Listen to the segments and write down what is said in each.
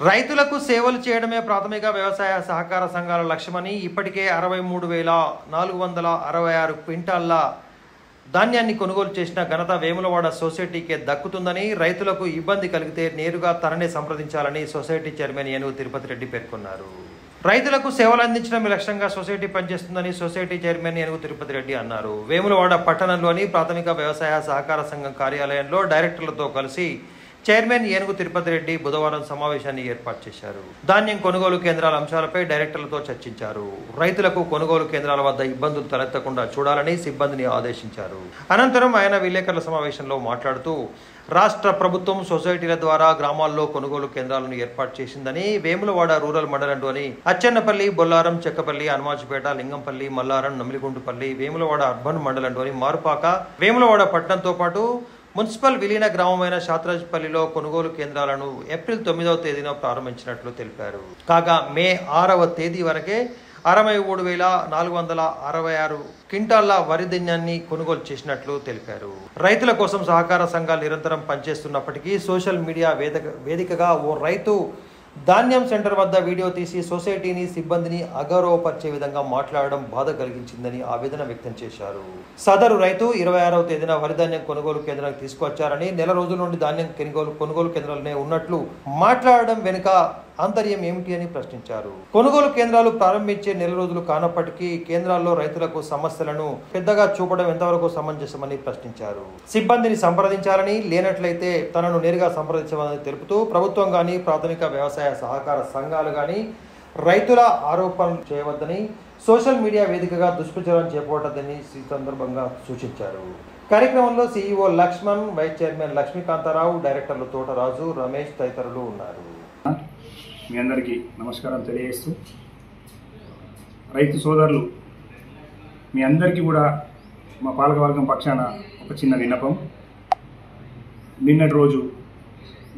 రైతులకు సేవలు చేయడమే ప్రాథమిక వ్యవసాయ సహకార సంఘాల లక్ష్యమని ఇప్పటికే 63,466 క్వింటాళ్ల ధాన్యాన్ని కొనుగోలు చేసిన ఘనత వేములవాడ సొసైటీకే దక్కుతుందని, రైతులకు ఇబ్బంది కలిగితే నేరుగా తననే సంప్రదించాలని సొసైటీ చైర్మన్ ఏనుగు తిరుపతి రెడ్డి పేర్కొన్నారు. రైతులకు సేవలు అందించడమే లక్ష్యంగా సొసైటీ పనిచేస్తుందని సొసైటీ చైర్మన్ ఏనుగు తిరుపతి రెడ్డి అన్నారు. వేములవాడ పట్టణంలోని ప్రాథమిక వ్యవసాయ సహకార సంఘం కార్యాలయంలో డైరెక్టర్లతో కలిసి చైర్మన్ ఏనుగు తిరుపతి రెడ్డి బుధవారం సమావేశాన్ని ఏర్పాటు చేశారు. ధాన్యం కొనుగోలు కేంద్రాల అంశాలపై డైరెక్టర్లతో చర్చించారు. రైతులకు కొనుగోలు కేంద్రాల వద్ద ఇబ్బందులు తలెత్తకుండా చూడాలని సిబ్బందిని ఆదేశించారు. అనంతరం ఆయన విలేకరుల సమావేశంలో మాట్లాడుతూ, రాష్ట్ర ప్రభుత్వం సొసైటీల ద్వారా గ్రామాల్లో కొనుగోలు కేంద్రాలను ఏర్పాటు చేసిందని, వేములవాడ రూరల్ మండలంలోని అచ్చెన్నపల్లి, బొల్లారం, చెక్కపల్లి, హనుమాజుపేట, లింగంపల్లి, మల్లారం, నమిలిగుంటుపల్లి, వేములవాడ అర్బన్ మండలంలోని మారుపాక, వేములవాడ పట్టణంతో పాటు మున్సిపల్ విలీన గ్రామమైన శాత్రాజ్పల్లిలో కొనుగోలు కేంద్రాలను ఏప్రిల్ 9వ తేదీన ప్రారంభించినట్లు తెలిపారు. కాగా మే 6వ తేదీ వరకే 63,466 క్వింటాళ్ల వరి ధాన్యాన్ని కొనుగోలు చేసినట్లు తెలిపారు. రైతుల కోసం సహకార సంఘాలు నిరంతరం పనిచేస్తున్నప్పటికీ సోషల్ మీడియా వేదికగా ఓ రైతు ధాన్యం సెంటర్ వద్ద వీడియో తీసి సొసైటీని, సిబ్బందిని అగౌరవపరిచే విధంగా మాట్లాడడం బాధ కలిగించిందని ఆవేదన వ్యక్తం చేశారు. సదరు రైతు 26వ తేదీన వరి ధాన్యం కొనుగోలు కేంద్రానికి తీసుకొచ్చారని, నెల రోజుల నుండి ధాన్యం కొనుగోలు కేంద్రాలనే ఉన్నట్లు మాట్లాడడం వెనుక ఆంతర్యం ఏమిటి అని ప్రశ్నించారు. కొనుగోలు కేంద్రాలు ప్రారంభించే నెల రోజులు కానప్పటికీ కేంద్రాల్లో రైతులకు సమస్యలను పెద్దగా చూపడం ఎంతవరకు సమంజసమని ప్రశ్నించారు. సిబ్బందిని సంప్రదించాలని, లేనట్లయితే తనను నేరుగా సంప్రదించమని తెలుపుతూ, ప్రభుత్వం గాని, ప్రాథమిక వ్యవసాయ సహకార సంఘాలు గాని రైతుల ఆరోపణలు చేయవద్దని, సోషల్ మీడియా వేదికగా దుష్ప్రచారం చేపట్టదని ఈ సందర్భంగా సూచించారు. కార్యక్రమంలో CEO Lakshman, vice chairman Lakshmikantarao, డైరెక్టర్లు తోటరాజు, రమేష్ తదితరులు ఉన్నారు. మీ అందరికీ నమస్కారం తెలియజేస్తూ, రైతు సోదరులు మీ అందరికీ కూడా మా పాలకవర్గం పక్షాన ఒక చిన్న విన్నపం. నిన్నటి రోజు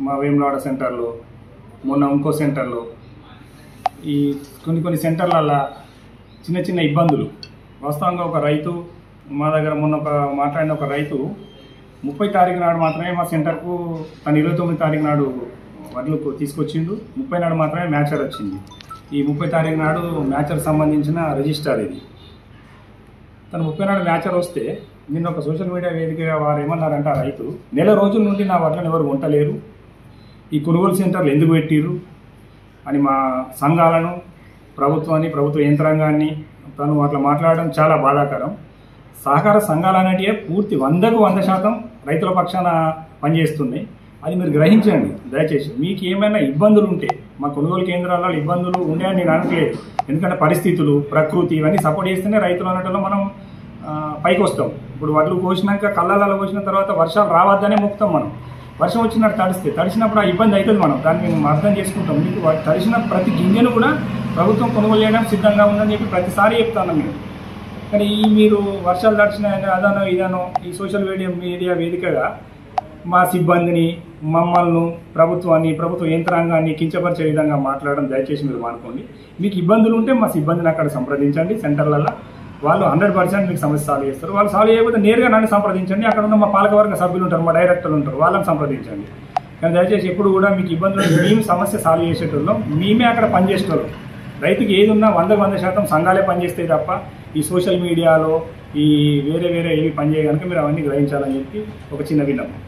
మా వేములవాడ సెంటర్లో, మొన్న ఇంకో సెంటర్లో, ఈ కొన్ని సెంటర్లలో చిన్న చిన్న ఇబ్బందులు. వాస్తవంగా ఒక రైతు మా దగ్గర మొన్న మాట్లాడిన ఒక రైతు 30 తారీఖు నాడు మాత్రమే మా సెంటర్కు తను 29 తారీఖు నాడు వడ్లు తీసుకొచ్చిండు. 30 నాడు మాత్రమే మ్యాచర్ వచ్చింది. ఈ 30 తారీఖు నాడు మ్యాచర్ సంబంధించిన రిజిస్టర్ ఇది. తను 30 నాడు మ్యాచర్ వస్తే నిన్న ఒక సోషల్ మీడియా వేదికగా వారు ఏమన్నారంటే, ఆ రైతు నెల రోజుల నుండి నా వడ్లను ఎవరు వంటలేరు, ఈ కొనుగోలు సెంటర్లు ఎందుకు పెట్టిర్రు అని మా సంఘాలను, ప్రభుత్వాన్ని, ప్రభుత్వ యంత్రాంగాన్ని తను అట్లా మాట్లాడడం చాలా బాధాకరం. సహకార సంఘాలు అనేటివే పూర్తి 100% రైతుల పక్షాన పనిచేస్తున్నాయి. అది మీరు గ్రహించండి దయచేసి. మీకు ఏమైనా ఇబ్బందులు ఉంటే, మా కొనుగోలు కేంద్రాలలో ఇబ్బందులు ఉన్నాయని నేను అనట్లేదు. ఎందుకంటే పరిస్థితులు, ప్రకృతి ఇవన్నీ సపోర్ట్ చేస్తేనే రైతులు అనటంలో మనం పైకి వస్తాం. ఇప్పుడు వడ్లు కోసినాక కళ్ళలలో కోసిన తర్వాత వర్షాలు రావద్దనే మొక్కుతాం మనం. వర్షం వచ్చినట్టు తడిసినప్పుడు ఆ ఇబ్బంది అవుతుంది. దాన్ని మేము అర్థం చేసుకుంటాం. మీకు తడిసిన ప్రతి గింజను కూడా ప్రభుత్వం కొనుగోలు చేయడానికి సిద్ధంగా ఉందని చెప్పి ప్రతిసారి చెప్తాను మేము. కానీ మీరు వర్షాలు తడిచిన అదనో ఇదనో ఈ సోషల్ మీడియా వేదికగా మా సిబ్బందిని, మమ్మల్ని, ప్రభుత్వాన్ని, ప్రభుత్వ యంత్రాంగాన్ని కించపరిచే విధంగా మాట్లాడడం దయచేసి మీరు మానుకోండి. మీకు ఇబ్బందులు ఉంటే మా సిబ్బందిని అక్కడ సంప్రదించండి. సెంటర్లలో వాళ్ళు 100% మీకు సమస్య సాల్వ్ చేస్తారు. వాళ్ళు సాల్వ్ చేయకపోతే నేరుగా నన్ను సంప్రదించండి. అక్కడ ఉన్న మా పాలకవర్గ సభ్యులు ఉంటారు, మా డైరెక్టర్లు ఉంటారు, వాళ్ళని సంప్రదించండి. కానీ దయచేసి ఎప్పుడు కూడా మీకు ఇబ్బందులు మేము సమస్య సాల్వ్ చేసేటోళ్ళం, మేమే అక్కడ పనిచేసేటోళ్ళం. రైతుకి ఏది ఉన్నా 100% సంఘాలే పనిచేస్తాయి తప్ప ఈ సోషల్ మీడియాలో ఈ వేరే ఏవి పనిచేయ కనుక మీరు అవన్నీ గ్రహించాలని చెప్పి ఒక చిన్న విన్నపం.